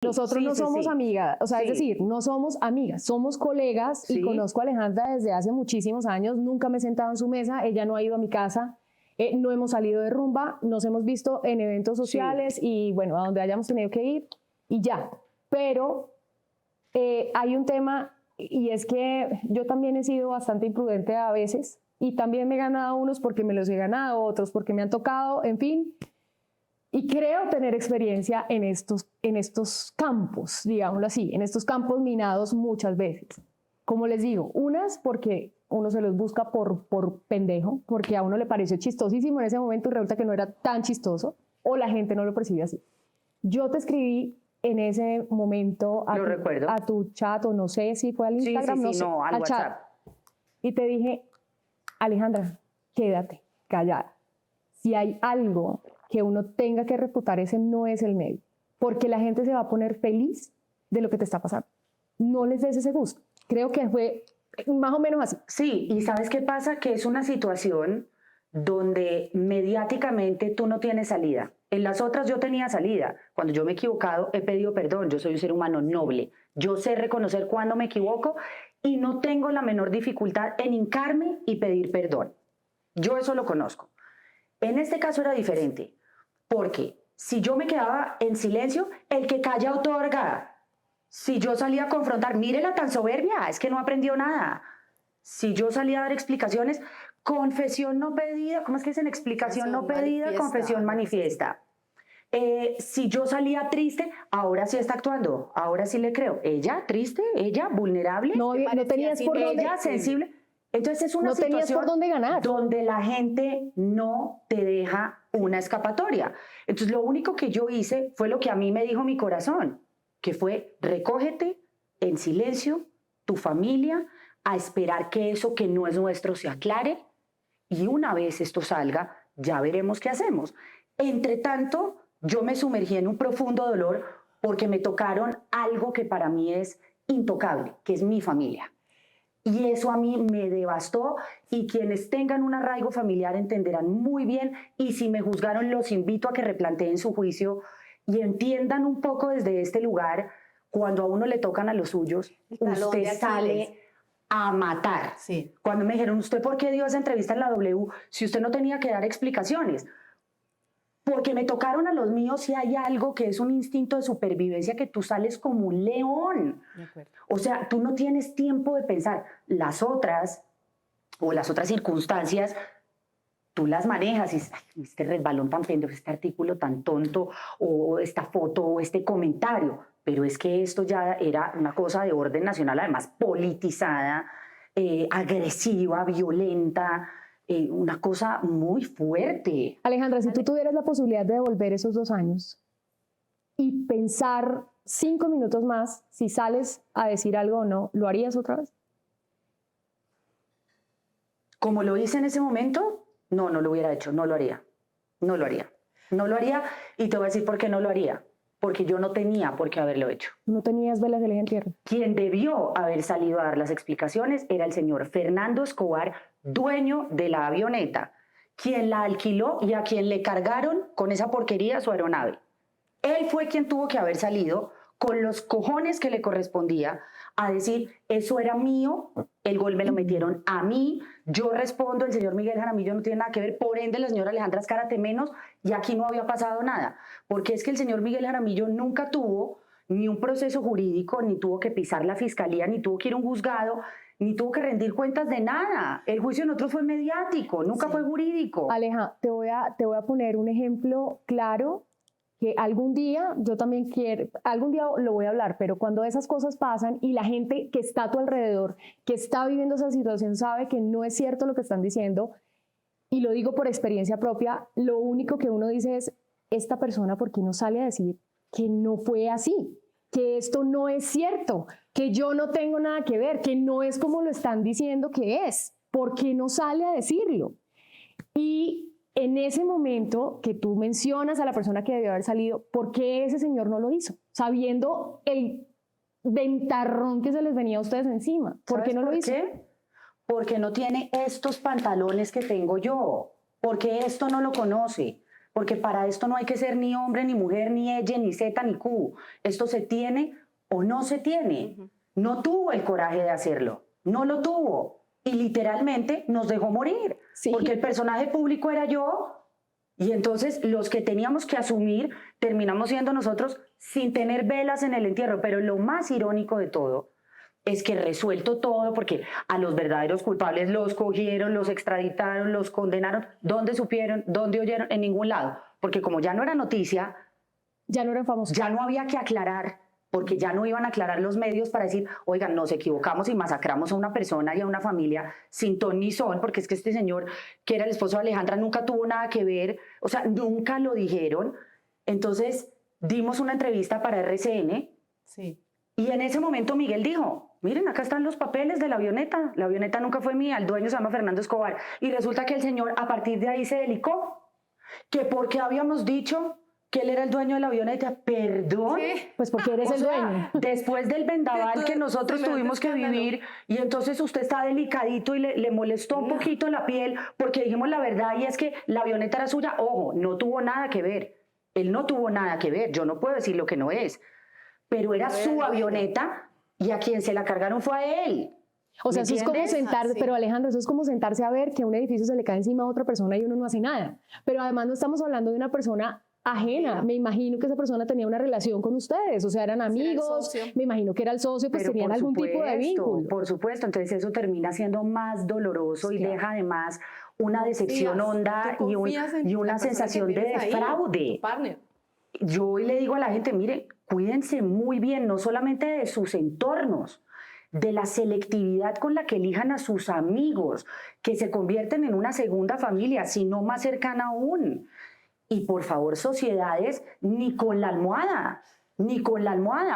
Nosotros no somos amigas, o sea, es decir, no somos amigas, somos colegas y conozco a Alejandra desde hace muchísimos años, nunca me he sentado en su mesa, ella no ha ido a mi casa, no hemos salido de rumba, nos hemos visto en eventos sociales y bueno, a donde hayamos tenido que ir y ya. Pero hay un tema y es que yo también he sido bastante imprudente a veces y también me he ganado unos porque me los he ganado, otros porque me han tocado, en fin. Y creo tener experiencia en estos campos, digámoslo así, en estos campos minados muchas veces. Como les digo, unas porque uno se los busca por pendejo, porque a uno le pareció chistosísimo en ese momento y resulta que no era tan chistoso, o la gente no lo percibe así. Yo te escribí en ese momento a tu chat, o no sé si fue al Instagram, no sé, al WhatsApp. Chat, y te dije, Alejandra, quédate callada. Si hay algo que uno tenga que reputar, ese no es el medio, porque la gente se va a poner feliz de lo que te está pasando. No les des ese gusto. Creo que fue más o menos así. Sí, y ¿sabes qué pasa? Que es una situación donde mediáticamente tú no tienes salida. En las otras yo tenía salida. Cuando yo me he equivocado, he pedido perdón. Yo soy un ser humano noble. Yo sé reconocer cuando me equivoco y no tengo la menor dificultad en hincarme y pedir perdón. Yo eso lo conozco. En este caso era diferente. Porque si yo me quedaba en silencio, el que calla otorga. Si yo salía a confrontar, mírela tan soberbia, es que no aprendió nada. Si yo salía a dar explicaciones, confesión no pedida, ¿cómo es que dicen? Explicación no pedida, confesión manifiesta. Si yo salía triste, ahora sí está actuando, ahora sí le creo. Ella triste, ella vulnerable, no tenías por dónde, ella sensible. Entonces es una situación por dónde ganar, donde la gente no te deja una escapatoria. Entonces lo único que yo hice fue lo que a mí me dijo mi corazón, que fue recógete en silencio, tu familia, a esperar que eso que no es nuestro se aclare y una vez esto salga, ya veremos qué hacemos. Entre tanto, yo me sumergí en un profundo dolor porque me tocaron algo que para mí es intocable, que es mi familia. Y eso a mí me devastó y quienes tengan un arraigo familiar entenderán muy bien y si me juzgaron los invito a que replanteen su juicio y entiendan un poco desde este lugar, cuando a uno le tocan a los suyos, usted sale a matar. Sí. Cuando me dijeron, ¿usted por qué dio esa entrevista en la W si usted no tenía que dar explicaciones? Porque me tocaron a los míos y hay algo que es un instinto de supervivencia que tú sales como un león. O sea, tú no tienes tiempo de pensar. Las otras circunstancias, tú las manejas y dices, ay, este resbalón tan pendejo, este artículo tan tonto, o esta foto, o este comentario. Pero es que esto ya era una cosa de orden nacional, además politizada, agresiva, violenta, una cosa muy fuerte. Alejandra, si tú tuvieras la posibilidad de devolver esos 2 años y pensar 5 minutos más si sales a decir algo o no, ¿lo harías otra vez? Como lo hice en ese momento, no lo hubiera hecho, no lo haría. No lo haría. No lo haría y te voy a decir por qué no lo haría. Porque yo no tenía por qué haberlo hecho. No tenías velas de ley en tierra. Quien debió haber salido a dar las explicaciones era el señor Fernando Escobar, dueño de la avioneta, quien la alquiló y a quien le cargaron con esa porquería su aeronave. Él fue quien tuvo que haber salido con los cojones que le correspondía a decir, eso era mío, el gol me lo metieron a mí, yo respondo, el señor Miguel Jaramillo no tiene nada que ver, por ende la señora Alejandra Zárate menos, y aquí no había pasado nada, porque es que el señor Miguel Jaramillo nunca tuvo ni un proceso jurídico, ni tuvo que pisar la fiscalía, ni tuvo que ir a un juzgado, ni tuvo que rendir cuentas de nada. El juicio de nosotros fue mediático, nunca fue jurídico. Aleja, te voy a poner un ejemplo claro que algún día yo también quiero, algún día lo voy a hablar, pero cuando esas cosas pasan y la gente que está a tu alrededor, que está viviendo esa situación, sabe que no es cierto lo que están diciendo, y lo digo por experiencia propia, lo único que uno dice es, esta persona, ¿por qué no sale a decir que no fue así? Que esto no es cierto, que yo no tengo nada que ver, que no es como lo están diciendo que es. ¿Por qué no sale a decirlo? Y en ese momento que tú mencionas a la persona que debió haber salido, ¿por qué ese señor no lo hizo? Sabiendo el ventarrón que se les venía a ustedes encima. ¿Por qué no lo hizo? Porque no tiene estos pantalones que tengo yo. Porque esto no lo conoce. porque para esto no hay que ser ni hombre, ni mujer, ni ella, ni Z, ni Q. Esto se tiene o no se tiene. No tuvo el coraje de hacerlo, no lo tuvo. Y literalmente nos dejó morir, porque el personaje público era yo. Y entonces los que teníamos que asumir terminamos siendo nosotros sin tener velas en el entierro. Pero lo más irónico de todo es que resuelto todo, porque a los verdaderos culpables los cogieron, los extraditaron, los condenaron. ¿Dónde supieron? ¿Dónde oyeron? En ningún lado. Porque como ya no era noticia, ya no eran famosos. Ya no había que aclarar, porque ya no iban a aclarar los medios para decir, oigan, nos equivocamos y masacramos a una persona y a una familia sin ton ni son, porque es que este señor, que era el esposo de Alejandra, nunca tuvo nada que ver, o sea, nunca lo dijeron. Entonces, dimos una entrevista para RCN, y en ese momento Miguel dijo, miren, acá están los papeles de la avioneta nunca fue mía, el dueño se llama Fernando Escobar, y resulta que el señor a partir de ahí se delicó, que porque habíamos dicho que él era el dueño de la avioneta. ¿Perdón? ¿Qué? Pues porque eres el dueño. Después del vendaval que nosotros tuvimos que vivir, y entonces usted está delicadito y le molestó un poquito la piel porque dijimos la verdad, y es que la avioneta era suya. Ojo, no tuvo nada que ver. Él no tuvo nada que ver. Yo no puedo decir lo que no es. Pero era su avioneta y a quien se la cargaron fue a él. O sea, eso es como sentarse, pero Alejandro, eso es como sentarse a ver que un edificio se le cae encima a otra persona y uno no hace nada. Pero además no estamos hablando de una persona ajena. Me imagino que esa persona tenía una relación con ustedes, o sea, eran amigos, me imagino que era el socio, pues tenían algún tipo de vínculo. Por supuesto, entonces eso termina siendo más doloroso y deja además una decepción honda y una sensación de fraude. Yo hoy le digo a la gente, mire, cuídense muy bien, no solamente de sus entornos, de la selectividad con la que elijan a sus amigos, que se convierten en una segunda familia, sino más cercana aún. Y por favor, sociedades, ni con la almohada,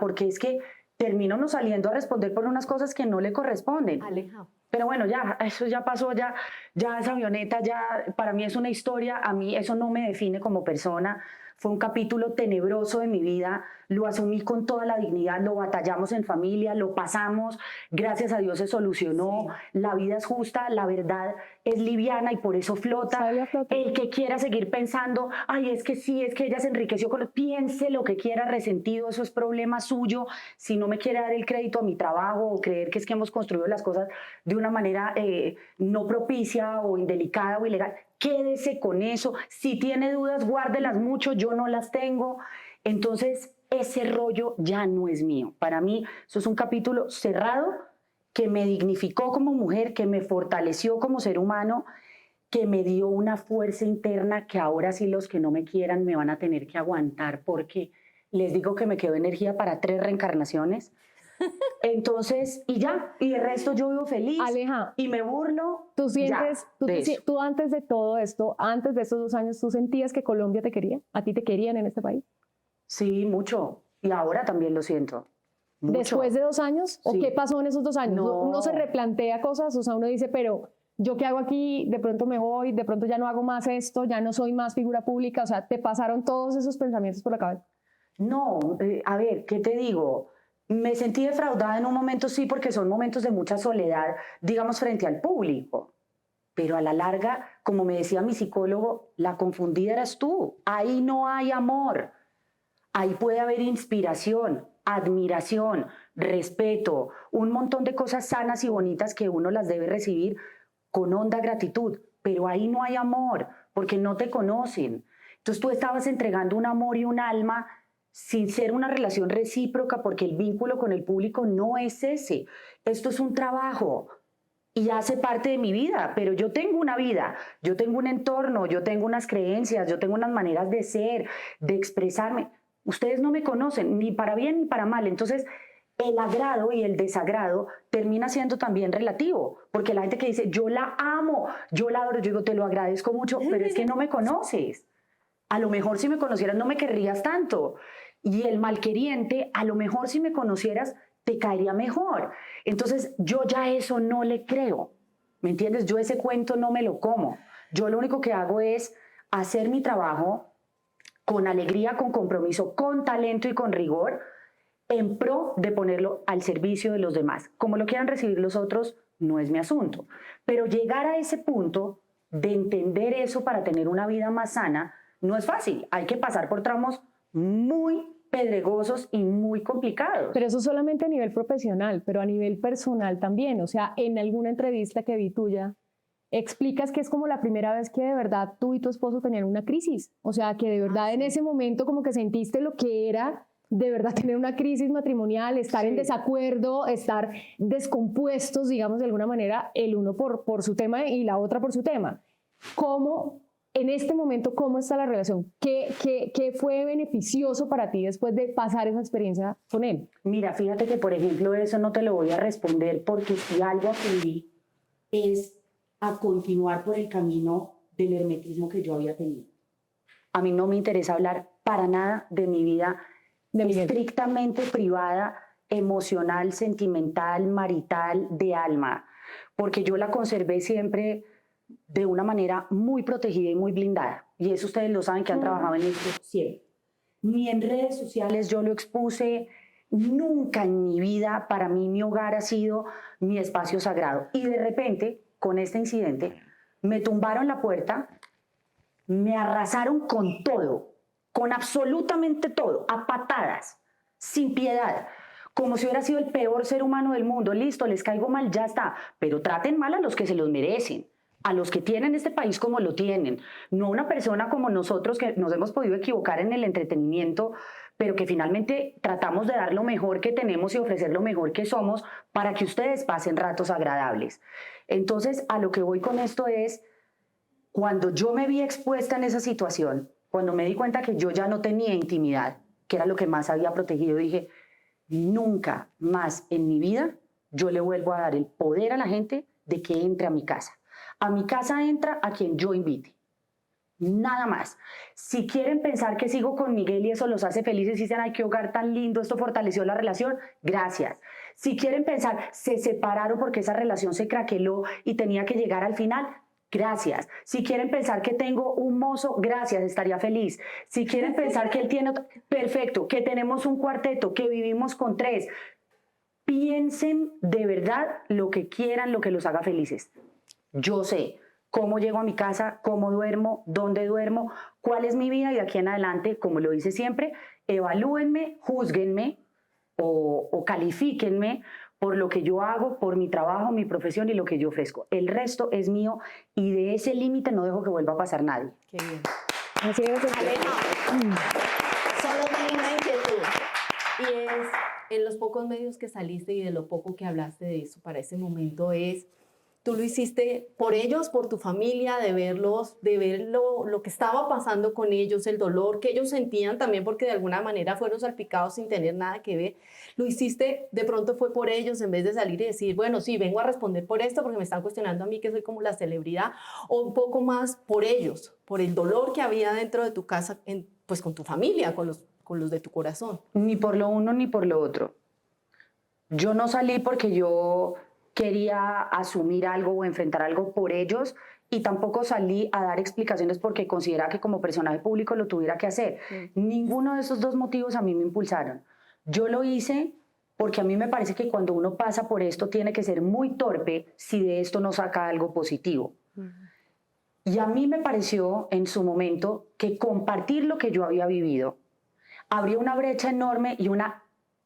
porque es que termino no saliendo a responder por unas cosas que no le corresponden. Aleja. Pero bueno, ya, eso ya pasó, ya esa avioneta, ya para mí es una historia, a mí eso no me define como persona. Fue un capítulo tenebroso de mi vida, lo asumí con toda la dignidad, lo batallamos en familia, lo pasamos, gracias a Dios se solucionó, la vida es justa, la verdad es liviana y por eso flota. El que quiera seguir pensando, ay, es que sí, es que ella se enriqueció con... Piense lo que quiera, resentido, eso es problema suyo. Si no me quiere dar el crédito a mi trabajo o creer que es que hemos construido las cosas de una manera no propicia o indelicada o ilegal, quédese con eso. Si tiene dudas, guárdelas mucho, yo no las tengo. Entonces, ese rollo ya no es mío. Para mí, eso es un capítulo cerrado que me dignificó como mujer, que me fortaleció como ser humano, que me dio una fuerza interna que ahora sí los que no me quieran me van a tener que aguantar, porque les digo que me quedó energía para 3 reencarnaciones. Entonces, y ya, y el resto yo vivo feliz. Aleja, y me burlo. ¿Tú sientes, tú antes de todo esto, antes de estos 2 años, tú sentías que Colombia te quería? ¿A ti te querían en este país? Sí, mucho. Y ahora también lo siento. Mucho. ¿Después de 2 años? ¿O sí. qué pasó en esos 2 años? No. Uno se replantea cosas, o sea, uno dice, pero ¿yo qué hago aquí? De pronto me voy, de pronto ya no hago más esto, ya no soy más figura pública. O sea, ¿te pasaron todos esos pensamientos por la cabeza? No, a ver, ¿qué te digo? Me sentí defraudada en un momento, sí, porque son momentos de mucha soledad, digamos, frente al público. Pero a la larga, como me decía mi psicólogo, la confundida eras tú. Ahí no hay amor. Ahí puede haber inspiración, admiración, respeto, un montón de cosas sanas y bonitas que uno las debe recibir con honda gratitud. Pero ahí no hay amor, porque no te conocen. Entonces tú estabas entregando un amor y un alma sin ser una relación recíproca, porque el vínculo con el público no es ese. Esto es un trabajo y hace parte de mi vida, pero yo tengo una vida, yo tengo un entorno, yo tengo unas creencias, yo tengo unas maneras de ser, de expresarme. Ustedes no me conocen, ni para bien ni para mal. Entonces, el agrado y el desagrado termina siendo también relativo, porque la gente que dice, yo la amo, yo la adoro, yo digo, te lo agradezco mucho, pero es que no me conoces. A lo mejor si me conocieras no me querrías tanto. Y el malqueriente, a lo mejor si me conocieras, te caería mejor. Entonces, yo ya eso no le creo. ¿Me entiendes? Yo ese cuento no me lo como. Yo lo único que hago es hacer mi trabajo con alegría, con compromiso, con talento y con rigor, en pro de ponerlo al servicio de los demás. Como lo quieran recibir los otros, no es mi asunto. Pero llegar a ese punto de entender eso para tener una vida más sana, No es fácil, hay que pasar por tramos muy pedregosos y muy complicados. Pero eso solamente a nivel profesional, pero a nivel personal también. O sea, en alguna entrevista que vi tuya, explicas que es como la primera vez que de verdad tú y tu esposo tenían una crisis. O sea, que de verdad en ese momento como que sentiste lo que era de verdad tener una crisis matrimonial, estar en desacuerdo, estar descompuestos, digamos de alguna manera, el uno por su tema y la otra por su tema. ¿Cómo, en este momento, cómo está la relación? ¿Qué fue beneficioso para ti después de pasar esa experiencia con él? Mira, fíjate que, por ejemplo, eso no te lo voy a responder porque si algo aprendí es a continuar por el camino del hermetismo que yo había tenido. A mí no me interesa hablar para nada de mi vida estrictamente privada, emocional, sentimental, marital, de alma, porque yo la conservé siempre de una manera muy protegida y muy blindada. Y eso ustedes lo saben que han trabajado en esto siempre. Ni en redes sociales yo lo expuse, nunca en mi vida, para mí mi hogar ha sido mi espacio sagrado. Y de repente, con este incidente, me tumbaron la puerta, me arrasaron con todo, con absolutamente todo, a patadas, sin piedad, como si hubiera sido el peor ser humano del mundo. Listo, les caigo mal, ya está, pero traten mal a los que se los merecen, a los que tienen este país como lo tienen, no una persona como nosotros que nos hemos podido equivocar en el entretenimiento, pero que finalmente tratamos de dar lo mejor que tenemos y ofrecer lo mejor que somos para que ustedes pasen ratos agradables. Entonces, a lo que voy con esto es, cuando yo me vi expuesta en esa situación, cuando me di cuenta que yo ya no tenía intimidad, que era lo que más había protegido, dije, nunca más en mi vida yo le vuelvo a dar el poder a la gente de que entre a mi casa. A mi casa entra a quien yo invite. Nada más. Si quieren pensar que sigo con Miguel y eso los hace felices y dicen, ay, qué hogar tan lindo, esto fortaleció la relación, gracias. Si quieren pensar, se separaron porque esa relación se craqueló y tenía que llegar al final, gracias. Si quieren pensar que tengo un mozo, gracias, estaría feliz. Si quieren pensar que él tiene otro, perfecto, que tenemos un cuarteto, que vivimos con 3, piensen de verdad lo que quieran, lo que los haga felices. Yo sé cómo llego a mi casa, cómo duermo, dónde duermo, cuál es mi vida y de aquí en adelante, como lo dice siempre, evalúenme, júzguenme o califíquenme por lo que yo hago, por mi trabajo, mi profesión y lo que yo ofrezco. El resto es mío y de ese límite no dejo que vuelva a pasar nadie. Qué bien. Así es. Solo tengo una inquietud y es, en los pocos medios que saliste y de lo poco que hablaste de eso para ese momento es, tú lo hiciste por ellos, por tu familia, de verlos, de ver lo que estaba pasando con ellos, el dolor que ellos sentían también porque de alguna manera fueron salpicados sin tener nada que ver. Lo hiciste, de pronto fue por ellos en vez de salir y decir, bueno, sí, vengo a responder por esto porque me están cuestionando a mí que soy como la celebridad, o un poco más por ellos, por el dolor que había dentro de tu casa, pues con tu familia, con los de tu corazón. Ni por lo uno ni por lo otro. Yo no salí porque yo quería asumir algo o enfrentar algo por ellos y tampoco salí a dar explicaciones porque consideraba que como personaje público lo tuviera que hacer. Ninguno de esos dos motivos a mí me impulsaron. Yo lo hice porque a mí me parece que cuando uno pasa por esto tiene que ser muy torpe si de esto no saca algo positivo. Y a mí me pareció en su momento que compartir lo que yo había vivido abrió una brecha enorme y una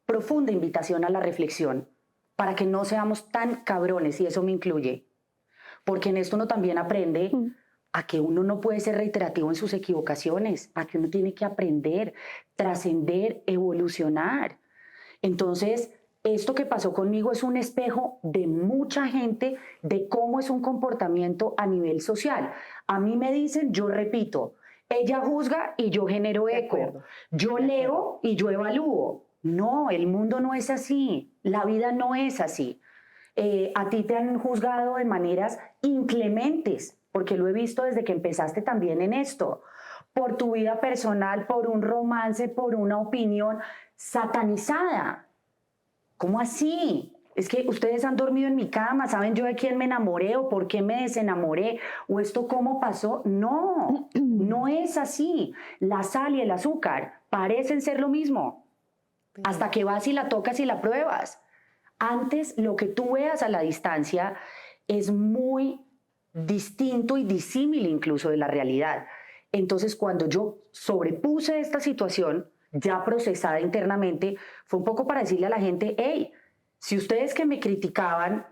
profunda invitación a la reflexión para que no seamos tan cabrones, y eso me incluye, porque en esto uno también aprende a que uno no puede ser reiterativo en sus equivocaciones, a que uno tiene que aprender, trascender, evolucionar. Entonces, esto que pasó conmigo es un espejo de mucha gente de cómo es un comportamiento a nivel social. A mí me dicen, yo repito, ella juzga y yo genero eco, yo leo y yo evalúo. No, el mundo no es así, la vida no es así. A ti te han juzgado de maneras inclementes, porque lo he visto desde que empezaste también en esto, por tu vida personal, por un romance, por una opinión satanizada. ¿Cómo así? Es que ustedes han dormido en mi cama, ¿saben yo de quién me enamoré o por qué me desenamoré? ¿O esto cómo pasó? No, no es así. La sal y el azúcar parecen ser lo mismo. Hasta que vas y la tocas y la pruebas. Antes, lo que tú veas a la distancia es muy distinto y disímil incluso de la realidad. Entonces, cuando yo sobrepuse esta situación, ya procesada internamente, fue un poco para decirle a la gente, hey, si ustedes que me criticaban